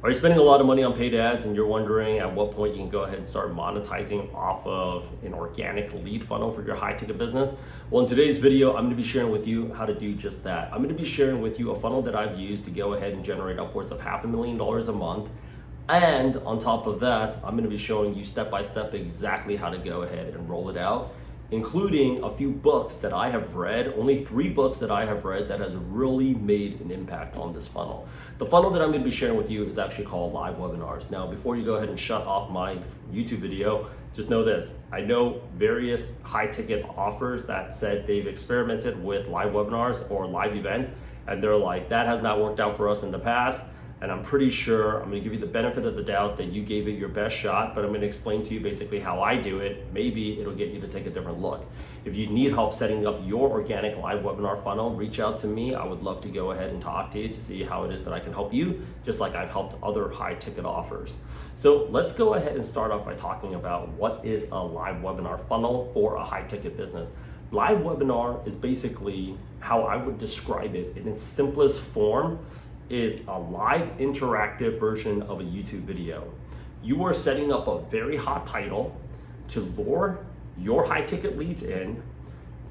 Are you spending a lot of money on paid ads and you're wondering at what point you can go ahead and start monetizing off of an organic lead funnel for your high ticket business? Well, in today's video, I'm gonna be sharing with you how to do just that. I'm gonna be sharing with you a funnel that I've used to go ahead and generate upwards of $500,000 a month. And on top of that, I'm gonna be showing you step by step exactly how to go ahead and roll it out, including a few books that I have read, only 3 books that I have read that has really made an impact on this funnel. The funnel that I'm gonna be sharing with you is actually called live webinars. Now, before you go ahead and shut off my YouTube video, just know this. I know various high ticket offers that said they've experimented with live webinars or live events, and they're like, that has not worked out for us in the past. And I'm pretty sure I'm gonna give you the benefit of the doubt that you gave it your best shot, but I'm gonna explain to you basically how I do it. Maybe it'll get you to take a different look. If you need help setting up your organic live webinar funnel, reach out to me. I would love to go ahead and talk to you to see how it is that I can help you, just like I've helped other high ticket offers. So let's go ahead and start off by talking about what is a live webinar funnel for a high ticket business. Live webinar is basically how I would describe it in its simplest form is a live interactive version of a YouTube video. You are setting up a very hot title to lure your high ticket leads in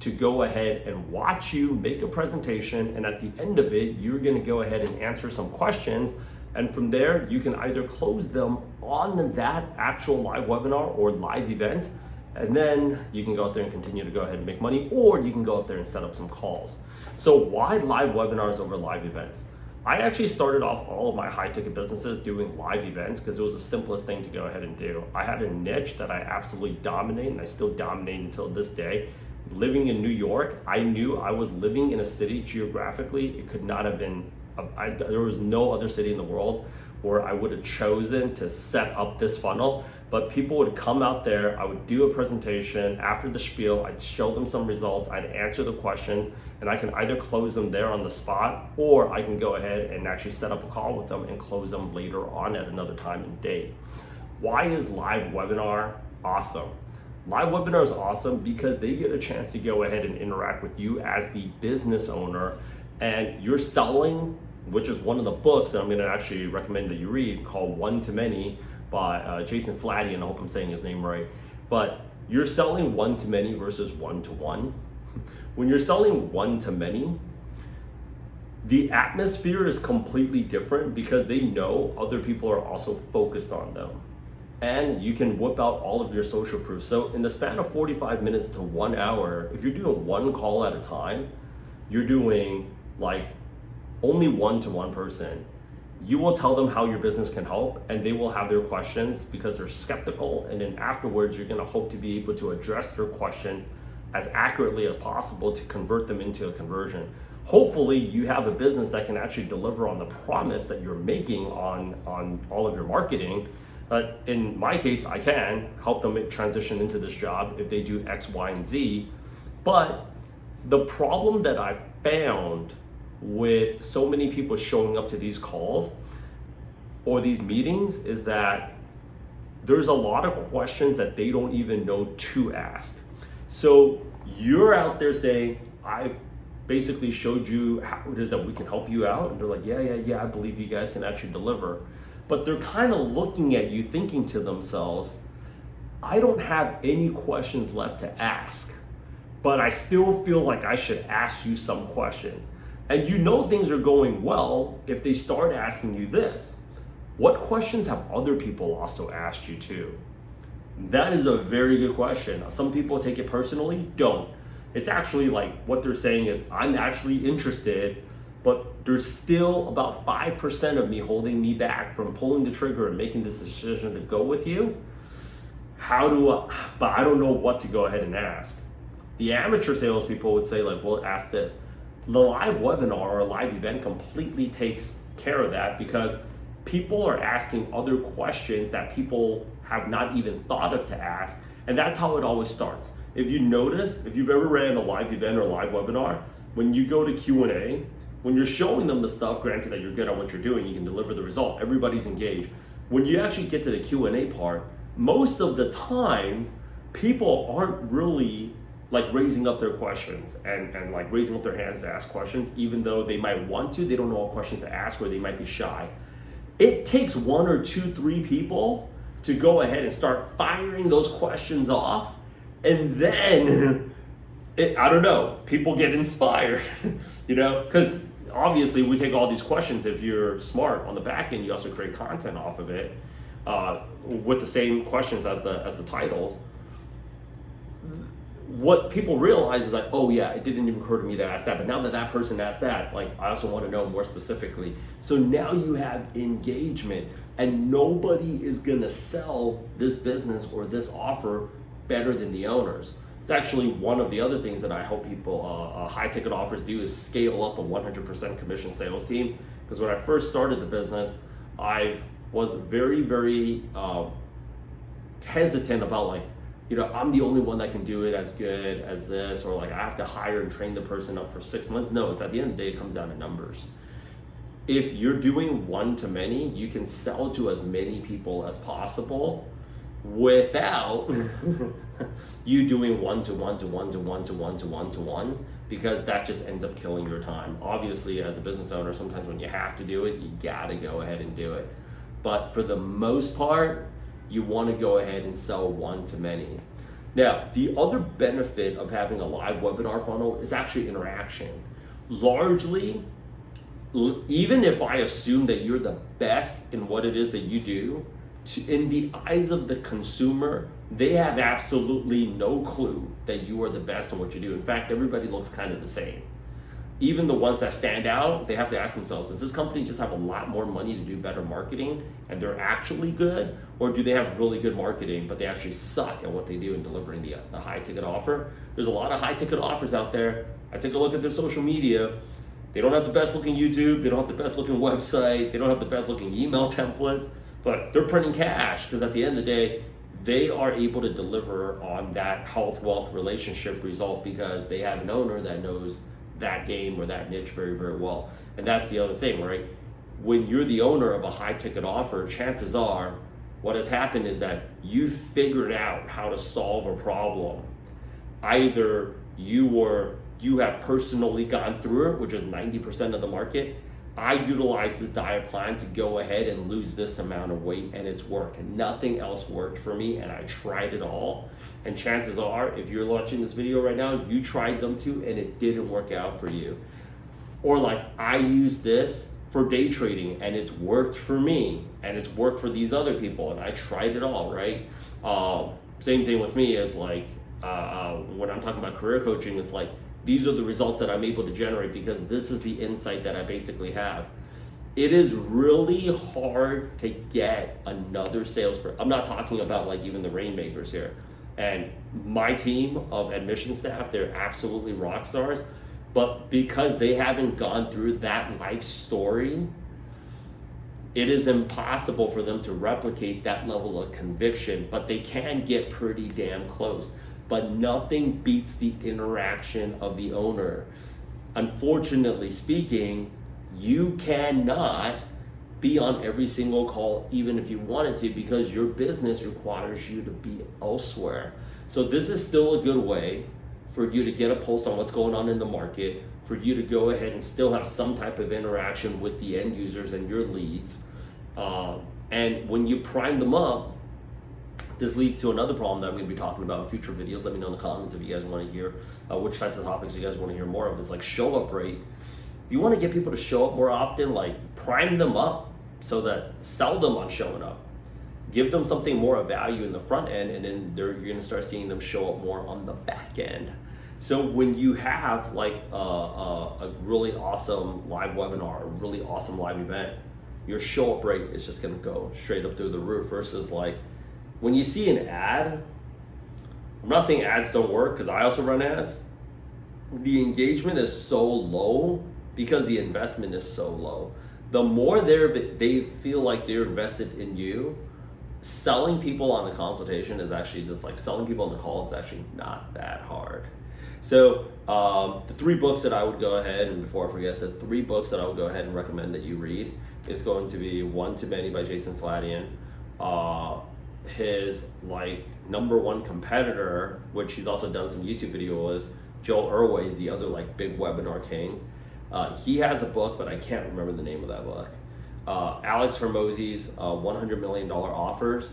to go ahead and watch you make a presentation, and at the end of it, you're gonna go ahead and answer some questions, and from there, you can either close them on that actual live webinar or live event, and then you can go out there and continue to go ahead and make money, or you can go out there and set up some calls. So why live webinars over live events? I actually started off all of my high ticket businesses doing live events because it was the simplest thing to go ahead and do. I had a niche that I absolutely dominate, and I still dominate until this day. Living in New York, I knew I was living in a city geographically. It could not have been, there was no other city in the world where I would have chosen to set up this funnel. But people would come out there, I would do a presentation, after the spiel, I'd show them some results, I'd answer the questions, and I can either close them there on the spot, or I can go ahead and actually set up a call with them and close them later on at another time and date. Why is live webinar awesome? Live webinar is awesome because they get a chance to go ahead and interact with you as the business owner, and you're selling, which is one of the books that I'm gonna actually recommend that you read, called One to Many by Jason Flatty, and I hope I'm saying his name right. But you're selling one to many versus one to one. When you're selling one to many, the atmosphere is completely different because they know other people are also focused on them. And you can whip out all of your social proof. So in the span of 45 minutes to 1 hour, if you're doing one call at a time, you're doing like only one to one person. You will tell them how your business can help, and they will have their questions because they're skeptical. And then afterwards, you're gonna hope to be able to address their questions as accurately as possible to convert them into a conversion. Hopefully you have a business that can actually deliver on the promise that you're making on all of your marketing. In my case, I can help them transition into this job if they do X, Y, and Z. But the problem that I found with so many people showing up to these calls or these meetings is that there's a lot of questions that they don't even know to ask. So you're out there saying, I basically showed you how it is that we can help you out. And they're like, yeah, I believe you guys can actually deliver. But they're kind of looking at you thinking to themselves, I don't have any questions left to ask, but I still feel like I should ask you some questions. And you know things are going well if they start asking you this: what questions have other people also asked you too? That is a very good question. Some people take it personally, don't. It's actually like what they're saying is, I'm actually interested, but there's still about 5% of me holding me back from pulling the trigger and making this decision to go with you. But I don't know what to go ahead and ask. The amateur salespeople would say like, well, ask this. The live webinar or a live event completely takes care of that because people are asking other questions that people have not even thought of to ask, and that's how it always starts. If you notice, if you've ever ran a live event or a live webinar, when you go to Q&A, when you're showing them the stuff, granted that you're good at what you're doing, you can deliver the result, everybody's engaged. When you actually get to the Q&A part, most of the time, people aren't really like raising up their questions and like raising up their hands to ask questions, even though they might want to, they don't know what questions to ask or they might be shy. It takes 1 or 2, 3 people to go ahead and start firing those questions off, and then I don't know, people get inspired, because obviously we take all these questions. If you're smart on the back end, you also create content off of it with the same questions as the titles. What people realize is like, oh yeah, it didn't even occur to me to ask that, but now that person asked that, like, I also want to know more specifically. So now you have engagement, and nobody is gonna sell this business or this offer better than the owners. It's actually one of the other things that I hope people, high ticket offers do, is scale up a 100% commission sales team. Because when I first started the business, I was very, very hesitant about like, I'm the only one that can do it as good as this, or like I have to hire and train the person up for 6 months. No, it's at the end of the day, it comes down to numbers. If you're doing one-to-many, you can sell to as many people as possible without you doing one-to-one, because that just ends up killing your time. Obviously, as a business owner, sometimes when you have to do it, you gotta go ahead and do it. But for the most part, you want to go ahead and sell one-to-many. Now, the other benefit of having a live webinar funnel is actually interaction. Largely, even if I assume that you're the best in what it is that you do, in the eyes of the consumer, they have absolutely no clue that you are the best in what you do. In fact, everybody looks kind of the same. Even the ones that stand out, they have to ask themselves, does this company just have a lot more money to do better marketing and they're actually good? Or do they have really good marketing, but they actually suck at what they do in delivering the high ticket offer? There's a lot of high ticket offers out there. I take a look at their social media. They don't have the best looking YouTube. They don't have the best looking website. They don't have the best looking email templates, but they're printing cash, because at the end of the day, they are able to deliver on that health, wealth, relationship result because they have an owner that knows that game or that niche very, very well. And that's the other thing, right? When you're the owner of a high ticket offer, chances are what has happened is that you figured out how to solve a problem. Either you have personally gone through it, which is 90% of the market. I utilized this diet plan to go ahead and lose this amount of weight, and it's worked. And nothing else worked for me, and I tried it all. And chances are, if you're watching this video right now, you tried them too, and it didn't work out for you. Or like, I used this for day trading, and it's worked for me, and it's worked for these other people, and I tried it all, right? Same thing with me is like, when I'm talking about career coaching, it's like, these are the results that I'm able to generate because this is the insight that I basically have. It is really hard to get another salesperson. I'm not talking about like even the rainmakers here. And my team of admission staff, they're absolutely rock stars. But because they haven't gone through that life story, it is impossible for them to replicate that level of conviction, but they can get pretty damn close. But nothing beats the interaction of the owner. Unfortunately speaking, you cannot be on every single call even if you wanted to, because your business requires you to be elsewhere. So this is still a good way for you to get a pulse on what's going on in the market, for you to go ahead and still have some type of interaction with the end users and your leads. And when you prime them up, this leads to another problem that I'm going to be talking about in future videos. Let me know in the comments if you guys want to hear which types of topics you guys want to hear more of. It's like show up rate. If you want to get people to show up more often, like prime them up so that sell them on showing up. Give them something more of value in the front end, and then you're going to start seeing them show up more on the back end. So when you have like a really awesome live webinar, a really awesome live event, your show up rate is just going to go straight up through the roof versus like, when you see an ad, I'm not saying ads don't work because I also run ads. The engagement is so low because the investment is so low. The more they feel like they're invested in you, selling people on the consultation is actually just like selling people on the call. It's actually not that hard. So the 3 books that I would go ahead, and before I forget, the 3 books that I would go ahead and recommend that you read is going to be One-to-Many by Jason Flatian. His like #1 competitor, which he's also done some YouTube video, is Joel Irway, is the other like big webinar king. He has a book, but I can't remember the name of that book. Alex Hormozzi's $100 million offers.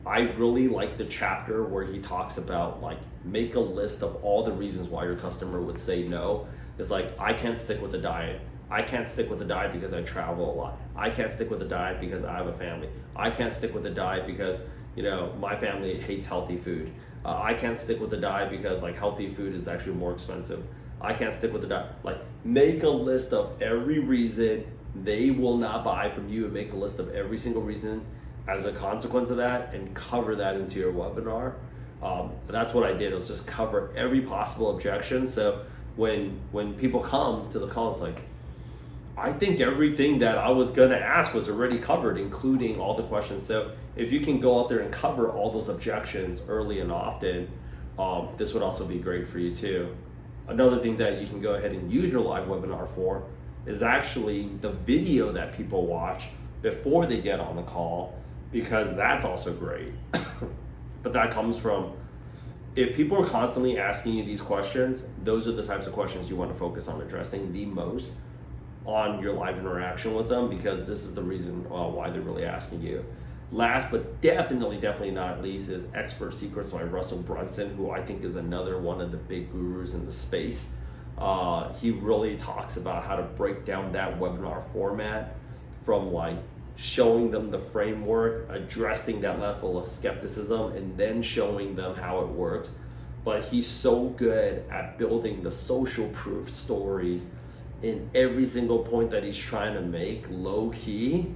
I really like the chapter where he talks about like make a list of all the reasons why your customer would say no. It's like, I can't stick with the diet. I can't stick with the diet because I travel a lot. I can't stick with the diet because I have a family. I can't stick with the diet because, you know, my family hates healthy food. I can't stick with the diet because like healthy food is actually more expensive. I can't stick with the diet. Like, make a list of every reason they will not buy from you, and make a list of every single reason as a consequence of that, and cover that into your webinar. That's what I did. Was just cover every possible objection. So when people come to the call, it's like, I think everything that I was gonna ask was already covered, including all the questions. So if you can go out there and cover all those objections early and often, this would also be great for you too. Another thing that you can go ahead and use your live webinar for is actually the video that people watch before they get on the call, because that's also great. But that comes from, if people are constantly asking you these questions, those are the types of questions you want to focus on addressing the most on your live interaction with them, because this is the reason why they're really asking you. Last but definitely not least is Expert Secrets by Russell Brunson, who I think is another one of the big gurus in the space. He really talks about how to break down that webinar format, from like showing them the framework, addressing that level of skepticism, and then showing them how it works. But he's so good at building the social proof stories in every single point that he's trying to make low key.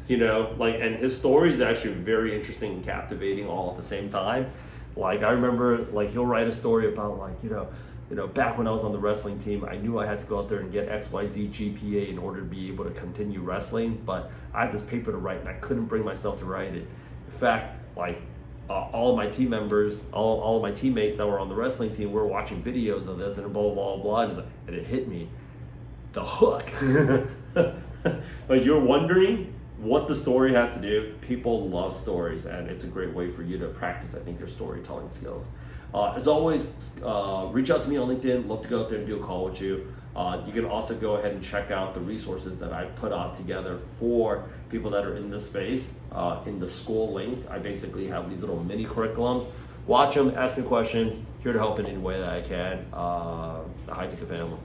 You know, like, and his story is actually very interesting and captivating all at the same time. Like, I remember, like, he'll write a story about, like, you know, back when I was on the wrestling team, I knew I had to go out there and get XYZ GPA in order to be able to continue wrestling, but I had this paper to write and I couldn't bring myself to write it. In fact, like, all of my team members, all of my teammates that were on the wrestling team were watching videos of this and blah, and it hit me. The hook. Like, you're wondering what the story has to do. People love stories, and it's a great way for you to practice, I think, your storytelling skills. As always, reach out to me on LinkedIn. Love to go out there and do a call with you. You can also go ahead and check out the resources that I put out together for people that are in this space. In the school link, I basically have these little mini curriculums. Watch them, ask me questions. Here to help in any way that I can. The High Ticket family.